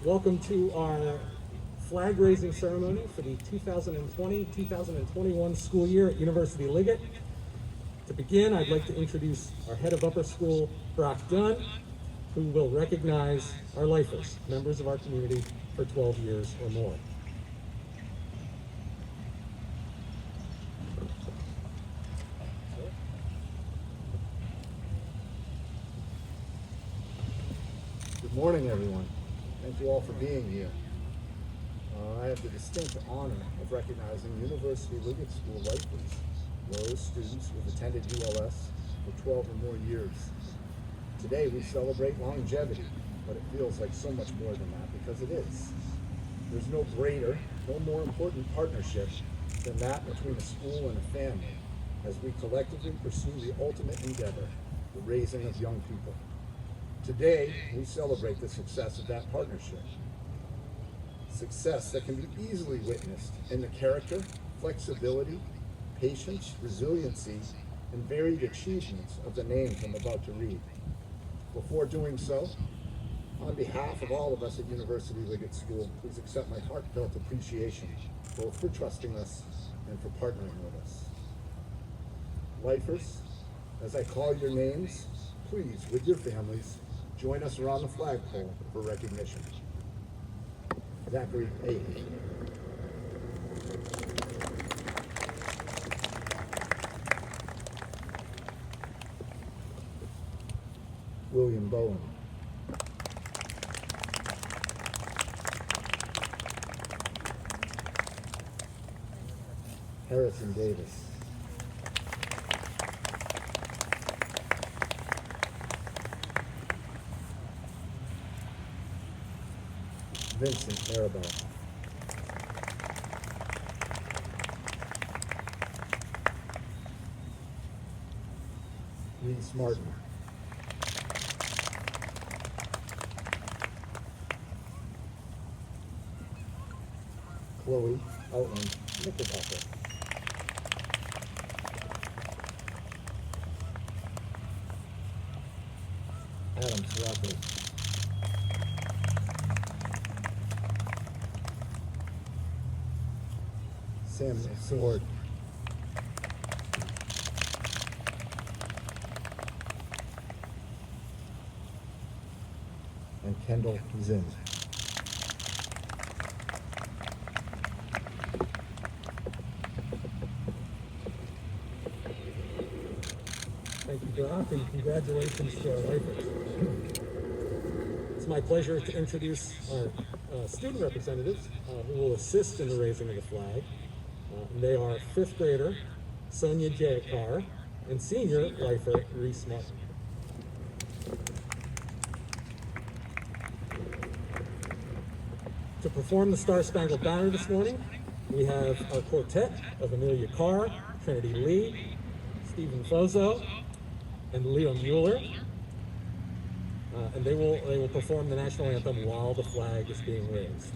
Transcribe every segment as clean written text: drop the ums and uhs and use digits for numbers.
Welcome to our flag raising ceremony for the 2020-2021 school year at University Liggett. To begin, I'd like to introduce our head of upper school, Brock Dunn, who will recognize our lifers, members of our community for 12 years or more. Good morning, everyone. Thank you all for being here. I have the distinct honor of recognizing University Liggett School lifers, those students who have attended ULS for 12 or more years. Today we celebrate longevity, but it feels like so much more than that because it is. There's no greater, no more important partnership than that between a school and a family as we collectively pursue the ultimate endeavor, the raising of young people. Today, we celebrate the success of that partnership. Success that can be easily witnessed in the character, flexibility, patience, resiliency, and varied achievements of the names I'm about to read. Before doing so, on behalf of all of us at University Liggett School, please accept my heartfelt appreciation, both for trusting us and for partnering with us. Lifers, as I call your names, please, with your families, join us around the flagpole for recognition. Zachary A. William Bowen. Harrison Davis. Vincent Maribel. Reese Martin. Chloe Outland Knickerbocker. Adam Saraco. Samuel Sword. And Kendall Zinn. Thank you, Brock, and congratulations to our lifers. It's my pleasure to introduce our student representatives who will assist in the raising of the flag. They are fifth grader Sonia Jayakar and senior lifer Reese Martin. To perform the Star Spangled Banner this morning, we have our quartet of Amelia Carr, Trinity Lee, Stephen Fozo, and Leo Mueller. And they will perform the national anthem while the flag is being raised.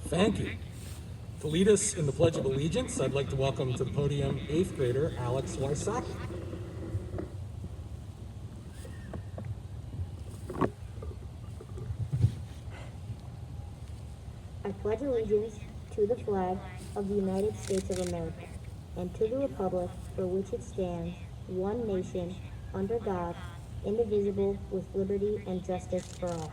Thank you. To lead us in the Pledge of Allegiance, I'd like to welcome to the podium 8th grader Alex Wysocki. I pledge allegiance to the flag of the United States of America and to the republic for which it stands, one nation, under God, indivisible, with liberty and justice for all.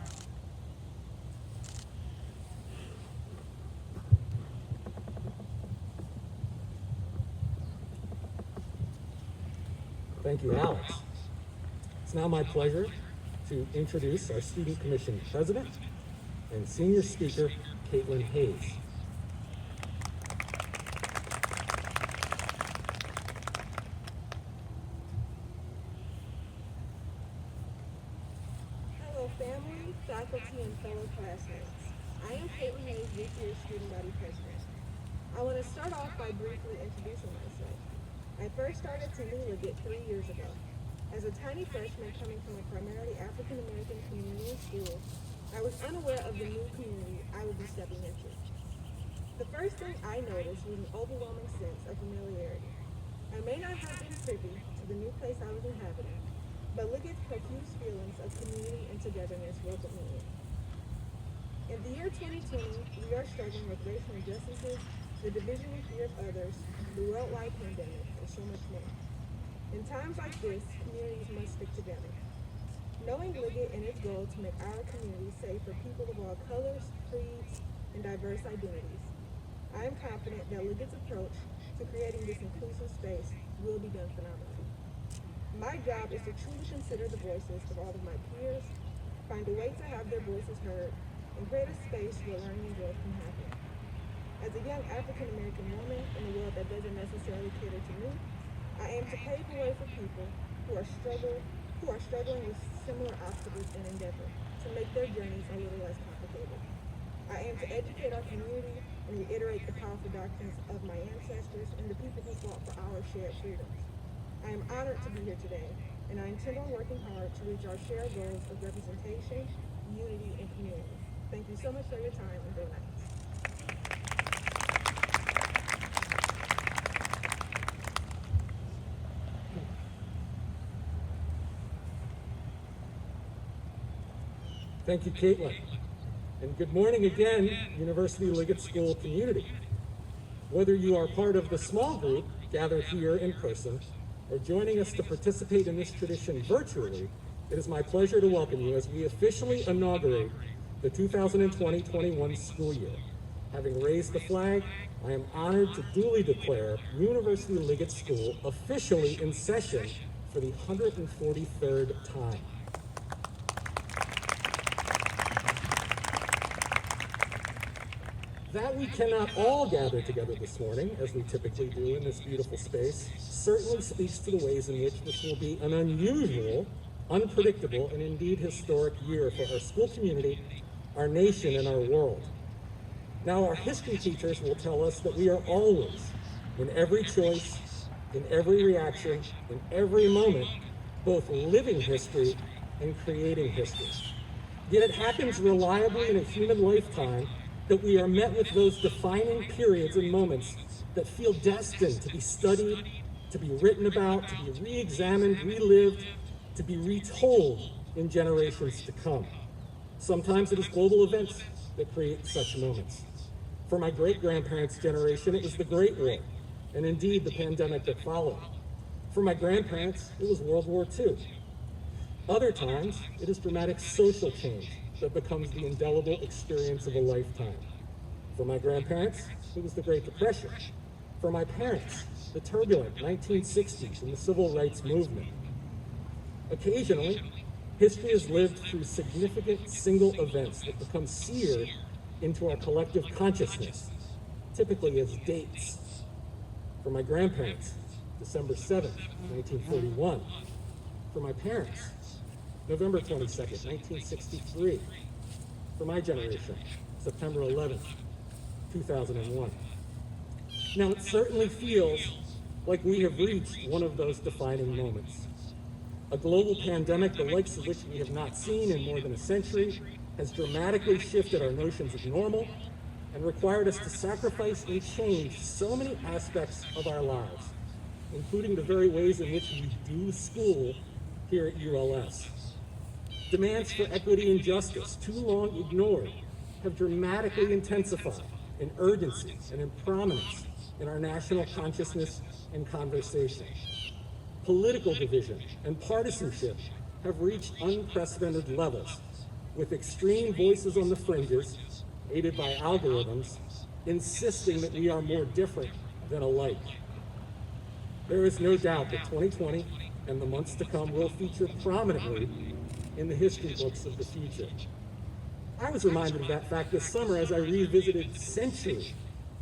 Thank you, Alex. It's now my pleasure to introduce our Student Commission President and Senior Speaker, Caitlin Hayes. Hello family, faculty, and fellow classmates. I am Caitlin Hayes, this year's Student Body President. I want to start off by briefly introducing myself. I first started attending Liggett 3 years ago. As a tiny freshman coming from a primarily African American community and school, I was unaware of the new community I would be stepping into. The first thing I noticed was an overwhelming sense of familiarity. I may not have been privy to the new place I was inhabiting, but Liggett's profuse feelings of community and togetherness welcomed me in. In the year 2020, we are struggling with racial injustices, the division and fear of others, the worldwide pandemic, and so much more. In times like this, communities must stick together. Knowing Liggett and its goal to make our community safe for people of all colors, creeds, and diverse identities, I am confident that Liggett's approach to creating this inclusive space will be done phenomenally. My job is to truly consider the voices of all of my peers, find a way to have their voices heard, and create a space where learning and growth can happen. As a young African American woman in a world that doesn't necessarily cater to me, I aim to pave the way for people who are struggling with similar obstacles and endeavor to make their journeys a little less complicated. I aim to educate our community and reiterate the powerful doctrines of my ancestors and the people who fought for our shared freedoms. I am honored to be here today, and I intend on working hard to reach our shared goals of representation, unity, and community. Thank you so much for your time, and good night. Thank you, Caitlin. And good morning again, University Liggett School community. Whether you are part of the small group gathered here in person or joining us to participate in this tradition virtually, it is my pleasure to welcome you as we officially inaugurate the 2020-21 school year. Having raised the flag, I am honored to duly declare University Liggett School officially in session for the 143rd time. That we cannot all gather together this morning, as we typically do in this beautiful space, certainly speaks to the ways in which this will be an unusual, unpredictable, and indeed historic year for our school community, our nation, and our world. Now, our history teachers will tell us that we are always, in every choice, in every reaction, in every moment, both living history and creating history. Yet it happens reliably in a human lifetime that we are met with those defining periods and moments that feel destined to be studied, to be written about, to be re-examined, relived, to be retold in generations to come. Sometimes it is global events that create such moments. For my great-grandparents' generation, it was the Great War, and indeed the pandemic that followed. For my grandparents, it was World War II. Other times, it is dramatic social change that becomes the indelible experience of a lifetime. For my grandparents, it was the Great Depression. For my parents, the turbulent 1960s and the Civil Rights Movement. Occasionally, history is lived through significant single events that become seared into our collective consciousness, typically as dates. For my grandparents, December 7th, 1941. For my parents, November 22nd, 1963. For my generation, September 11th, 2001. Now, it certainly feels like we have reached one of those defining moments. A global pandemic, the likes of which we have not seen in more than a century, has dramatically shifted our notions of normal, and required us to sacrifice and change so many aspects of our lives, including the very ways in which we do school here at ULS. Demands for equity and justice, too long ignored, have dramatically intensified in urgency and in prominence in our national consciousness and conversation. Political division and partisanship have reached unprecedented levels, with extreme voices on the fringes, aided by algorithms, insisting that we are more different than alike. There is no doubt that 2020 and the months to come will feature prominently in the history books of the future. I was reminded of that fact this summer as I revisited Century,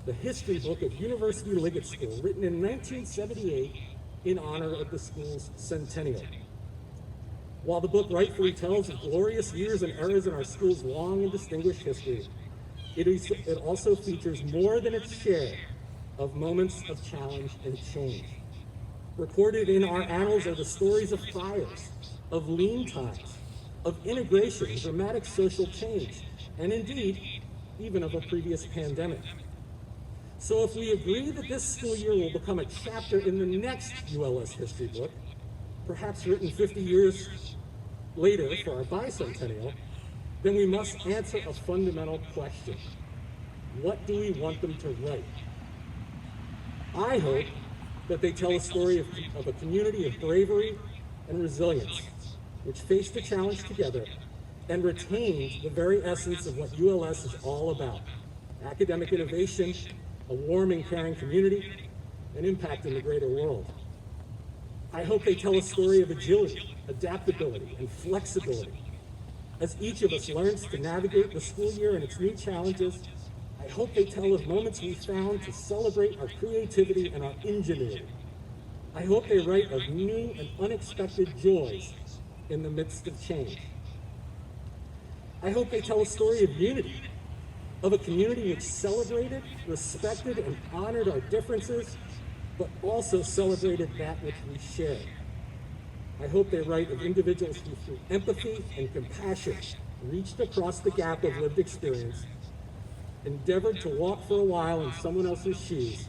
the history book of University Liggett School, written in 1978 in honor of the school's centennial. While the book rightfully tells of glorious years and eras in our school's long and distinguished history, it also features more than its share of moments of challenge and change. Recorded in our annals are the stories of fires, of lean times, of integration and dramatic social change, and indeed, even of a previous pandemic. So if we agree that this school year will become a chapter in the next ULS history book, perhaps written 50 years later for our bicentennial, then we must answer a fundamental question. What do we want them to write? I hope that they tell a story of a community of bravery and resilience, which faced the challenge together and retained the very essence of what ULS is all about: academic innovation, a warm and caring community, and impact in the greater world. I hope they tell a story of agility, adaptability, and flexibility. As each of us learns to navigate the school year and its new challenges, I hope they tell of moments we found to celebrate our creativity and our ingenuity. I hope they write of new and unexpected joys in the midst of change. I hope they tell a story of unity, of a community which celebrated, respected, and honored our differences, but also celebrated that which we share. I hope they write of individuals who, through empathy and compassion, reached across the gap of lived experience, endeavored to walk for a while in someone else's shoes,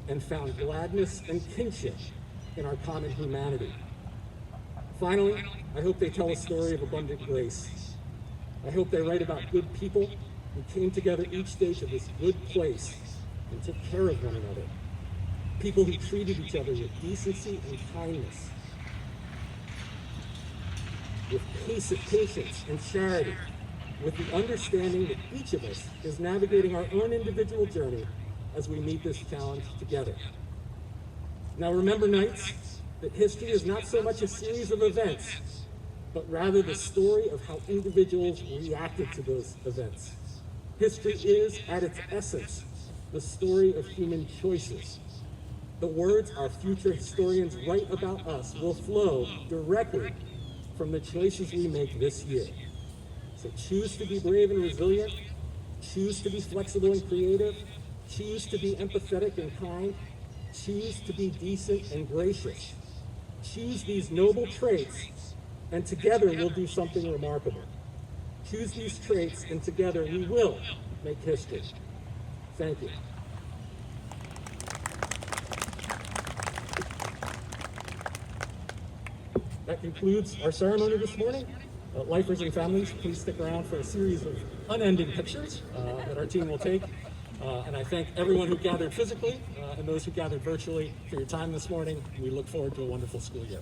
and found gladness and kinship in our common humanity. Finally, I hope they tell a story of abundant grace. I hope they write about good people who came together each day to this good place and took care of one another. People who treated each other with decency and kindness, with patience and charity, with the understanding that each of us is navigating our own individual journey as we meet this challenge together. Now remember, Knights, that history is not so much a series of events, but rather the story of how individuals reacted to those events. History is, at its essence, the story of human choices. The words our future historians write about us will flow directly from the choices we make this year. So choose to be brave and resilient, choose to be flexible and creative, choose to be empathetic and kind, choose to be decent and gracious. Choose these noble traits, and together we'll do something remarkable. Choose these traits, and together we will make history. Thank you. That concludes our ceremony this morning. Lifers and families, please stick around for a series of unending pictures that our team will take. And I thank everyone who gathered physically and those who gathered virtually for your time this morning. We look forward to a wonderful school year.